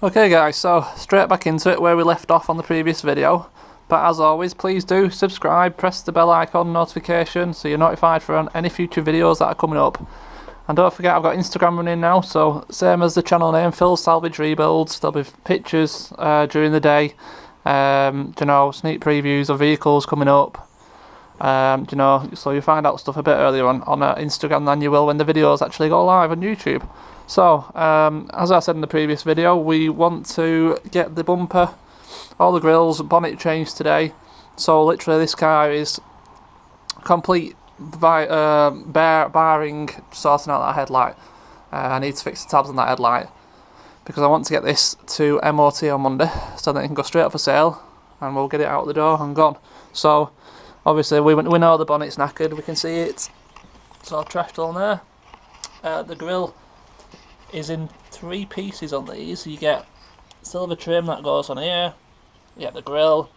Okay guys, so straight back into it where we left off on the previous video. But as always, please do subscribe, press the bell icon notification so you're notified for any future videos that are coming up. And don't forget, I've got Instagram running now, so same as the channel name, Phil's Salvage Rebuilds. There'll be pictures during the day, you know, sneak previews of vehicles coming up. You know, so you find out stuff a bit earlier on Instagram than you will when the videos actually go live on YouTube. So, as I said in the previous video, we want to get the bumper, all the grills, bonnet changed today. So literally this car is complete barring sorting out that headlight. I need to fix the tabs on that headlight because I want to get this to MOT on Monday so that it can go straight up for sale and we'll get it out the door and gone. So obviously we know the bonnet's knackered, we can see it, it's all trashed on there. The grill is in 3 pieces on these. You get silver trim that goes on here, you get the grill,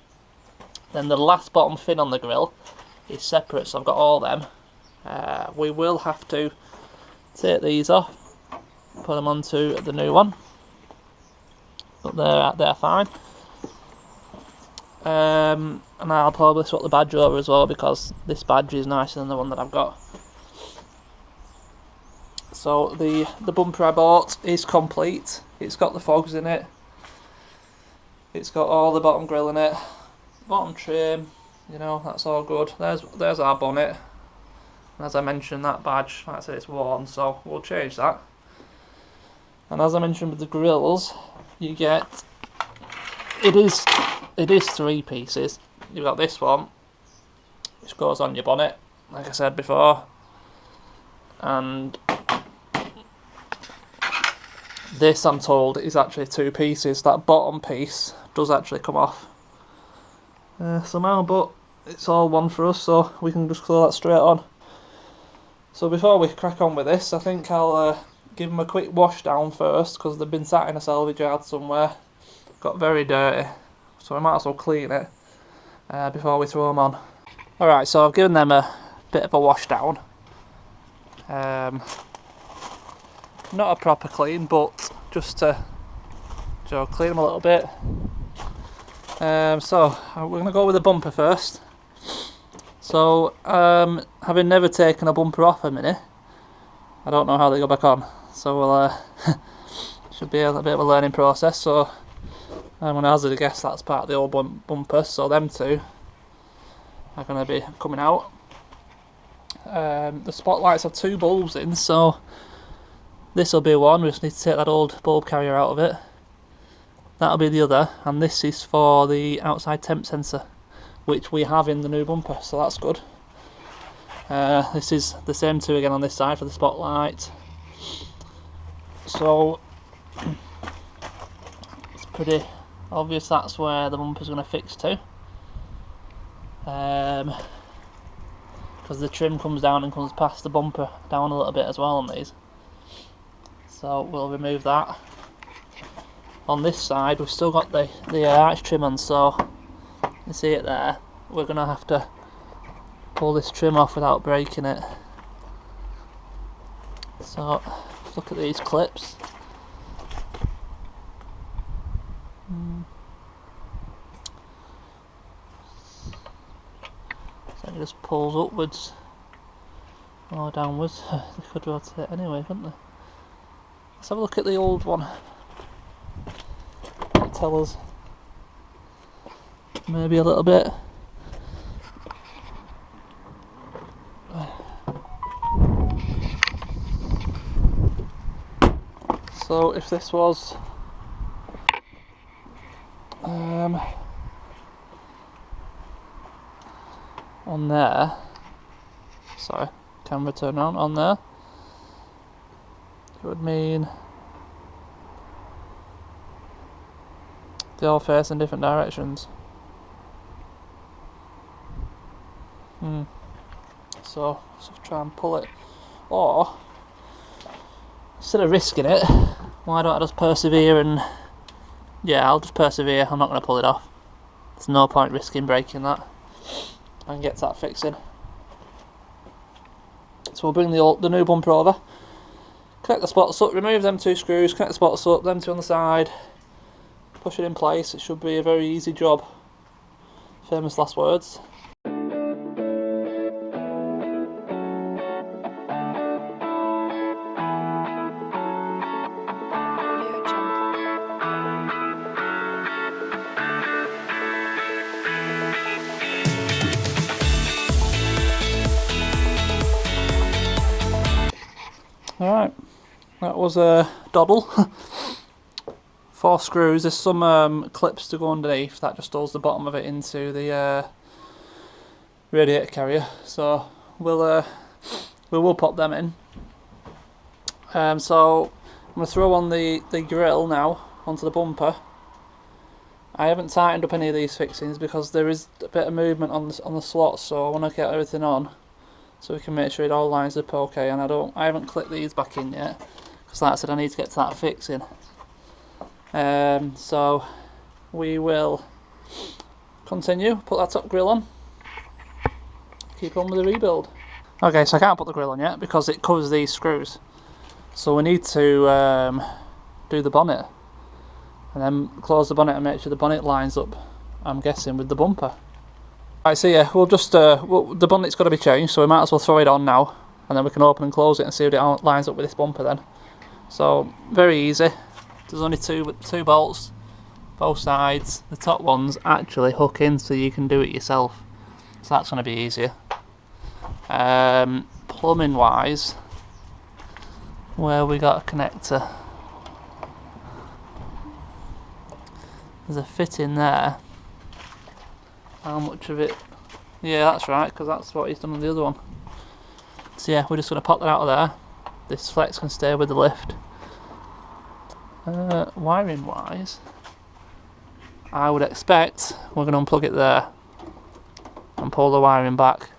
then the last bottom fin on the grill is separate, so I've got all them. We will have to take these off, put them onto the new one, but they're fine. And I'll probably swap the badge over as well because this badge is nicer than the one that I've got. So the bumper I bought is complete. It's got the fogs in it. It's got all the bottom grille in it, bottom trim. You know, that's all good. There's our bonnet. And as I mentioned, that badge, like I said, it's worn, so we'll change that. And as I mentioned with the grills, you get it is 3 pieces. You've got this one, which goes on your bonnet, like I said before, and this, I'm told, is actually 2 pieces. That bottom piece does actually come off somehow, but it's all one for us, so we can just glue that straight on. So before we crack on with this, I think I'll give them a quick wash down first because they've been sat in a salvage yard somewhere, got very dirty, so I might as well clean it before we throw them on. Alright, so I've given them a bit of a wash down. Not a proper clean, but just to clean them a little bit. So we're going to go with the bumper first. So having never taken a bumper off a Mini, I don't know how they go back on. So we'll should be a bit of a learning process. So I'm going to hazard a guess that's part of the old bumper. So them two are going to be coming out. The spotlights have 2 bulbs in, so this will be one. We just need to take that old bulb carrier out of it. That'll be the other, and this is for the outside temp sensor, which we have in the new bumper, so that's good. This is the same 2 again on this side for the spotlight. So it's pretty obvious that's where the bumper's going to fix to. Because the trim comes down and comes past the bumper down a little bit as well on these. So we'll remove that. On this side we've still got the arch trim on, so you see it there. We're going to have to pull this trim off without breaking it. So look at these clips. So it just pulls upwards or downwards. They could rotate anyway, couldn't they? Let's have a look at the old one. That'll tell us maybe a little bit. So if this was on there, sorry, camera turn around, on there, it would mean they all face in different directions. So try and pull it, or instead of risking it, why don't I just persevere and, yeah, I'll just persevere. I'm not going to pull it off. There's no point risking breaking that and get that fixing. So we'll bring the new bumper over, connect the spots up, remove them 2 screws, connect the spots up, them 2 on the side, push it in place. It should be a very easy job. Famous last words. Alright, that was a doddle. 4 screws. There's some clips to go underneath that just holds the bottom of it into the radiator carrier. So we will pop them in. So I'm going to throw on the grill now onto the bumper. I haven't tightened up any of these fixings because there is a bit of movement on the slots, so I want to get everything on so we can make sure it all lines up okay. And I haven't clipped these back in yet because, like I said, I need to get to that fixing. So we will continue, put that top grill on, keep on with the rebuild. Okay, so I can't put the grill on yet because it covers these screws, so we need to do the bonnet and then close the bonnet and make sure the bonnet lines up, I'm guessing, with the bumper. Right, so yeah, we'll just the bonnet's got to be changed, so we might as well throw it on now and then we can open and close it and see if it lines up with this bumper then. So very easy. There's only two bolts, both sides. The top ones actually hook in so you can do it yourself, so that's going to be easier. Plumbing wise, where we got a connector, there's a fit in there. How much of it? Yeah, that's right, because that's what he's done on the other one. So yeah, we're just going to pop that out of there. This flex can stay with the lift. Wiring wise, I would expect we're going to unplug it there and pull the wiring back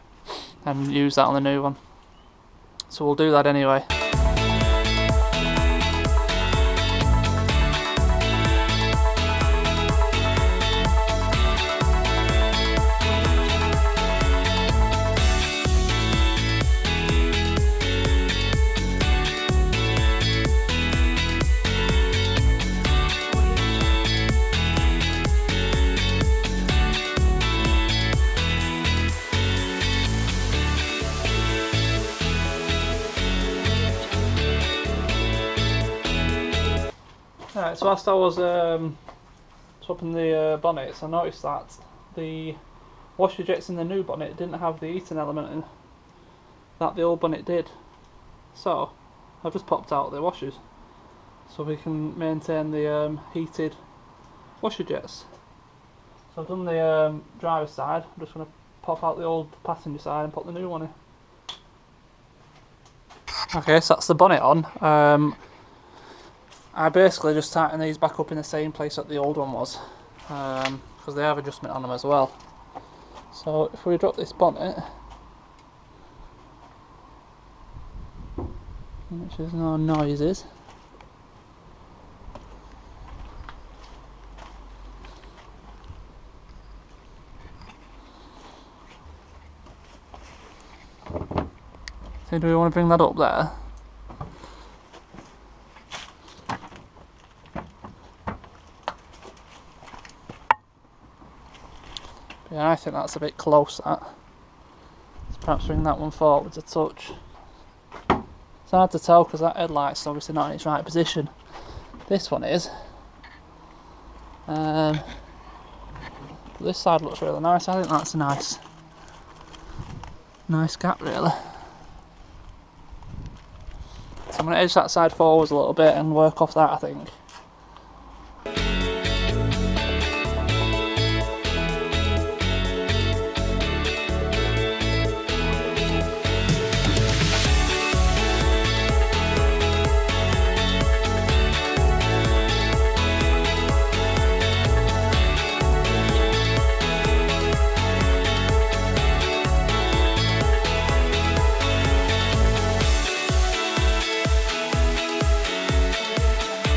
and use that on the new one. So we'll do that anyway. Right, so whilst I was swapping the bonnets, I noticed that the washer jets in the new bonnet didn't have the heating element in that the old bonnet did. So I've just popped out the washers so we can maintain the heated washer jets. So I've done the driver's side. I'm just going to pop out the old passenger side and put the new one in. Okay, so that's the bonnet on. I basically just tighten these back up in the same place that the old one was, because they have adjustment on them as well. So if we drop this bonnet, which there's no noises, so do we want to bring that up there? Yeah, I think that's a bit close, that. Let's perhaps bring that one forwards a touch. It's hard to tell because that headlight's obviously not in its right position. This one is. This side looks really nice. I think that's a nice gap, really. So I'm going to edge that side forwards a little bit and work off that, I think.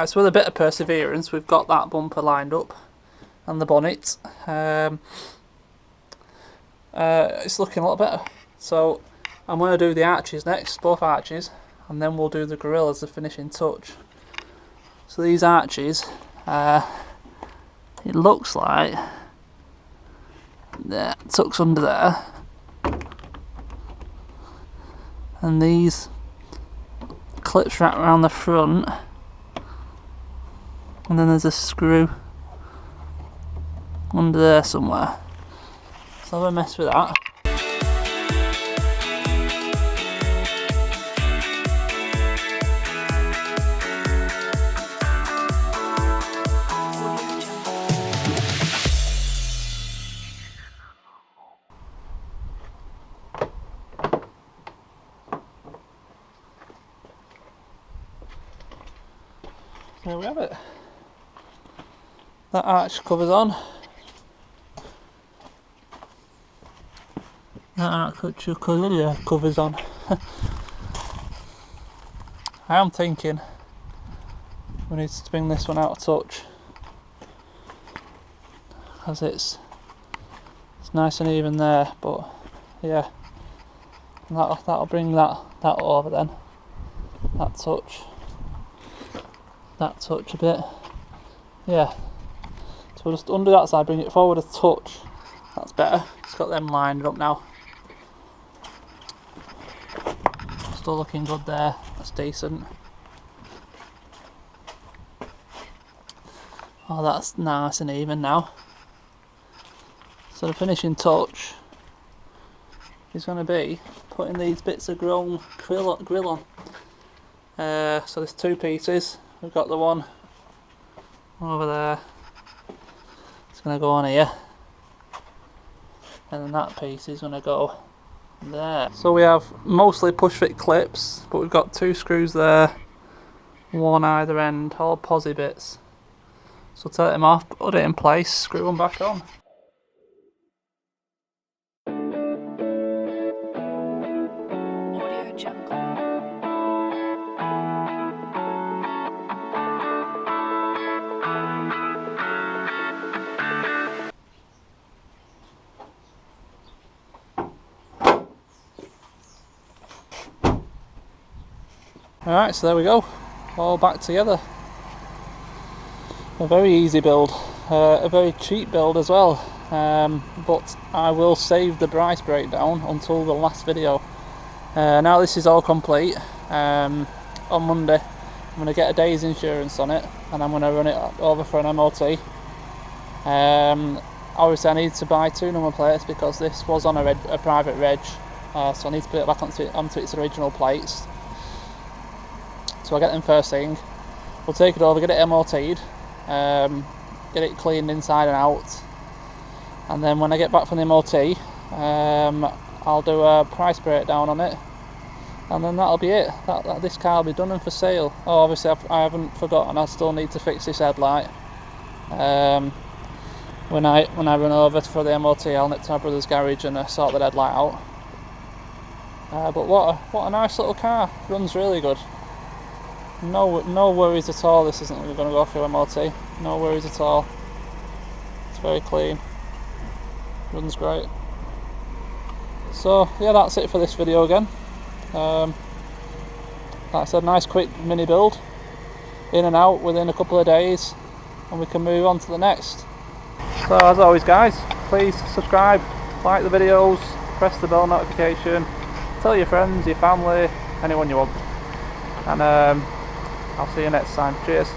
So with a bit of perseverance, we've got that bumper lined up and the bonnet. It's looking a lot better. So I'm going to do the arches next, both arches, and then we'll do the grille as the finishing touch. So these arches, it looks like that tucks under there, and these clips wrap around the front, and then there's a screw under there somewhere. So have a mess with that. There we have it. That arch covers on. That arch covers on. I am thinking we need to bring this one out of touch, because it's nice and even there, but yeah, that'll bring that over then. That touch a bit, yeah. So we'll just undo that side, bring it forward a touch. That's better. It's got them lined up now. Still looking good there. That's decent. Oh, that's nice and even now. So the finishing touch is going to be putting these bits of grill on. So there's two pieces. We've got the one over there. It's going to go on here, and then that piece is going to go there. So we have mostly push fit clips, but we've got two screws there, one either end, all posi bits. So take them off, put it in place, screw them back on. Alright, so there we go, all back together. A very easy build, a very cheap build as well, but I will save the price breakdown until the last video. Now this is all complete. On Monday I'm going to get a day's insurance on it, and I'm going to run it over for an MOT. Obviously I need to buy 2 number plates because this was on a private reg, so I need to put it back onto its original plates. So I'll get them first thing. We'll take it over, get it MOT'd, get it cleaned inside and out, and then when I get back from the MOT, I'll do a price breakdown on it, and then that'll be it. This car will be done and for sale. Oh, obviously I haven't forgotten, I still need to fix this headlight. When I run over for the MOT, I'll nip to my brother's garage and sort the headlight out. But what a nice little car, runs really good. No worries at all. This isn't going to go through MOT. No worries at all. It's very clean. Runs great. So yeah, that's it for this video again. Like I said, nice quick mini build. In and out within a couple of days, and we can move on to the next. So as always guys, please subscribe, like the videos, press the bell notification, tell your friends, your family, anyone you want. And I'll see you next time. Cheers.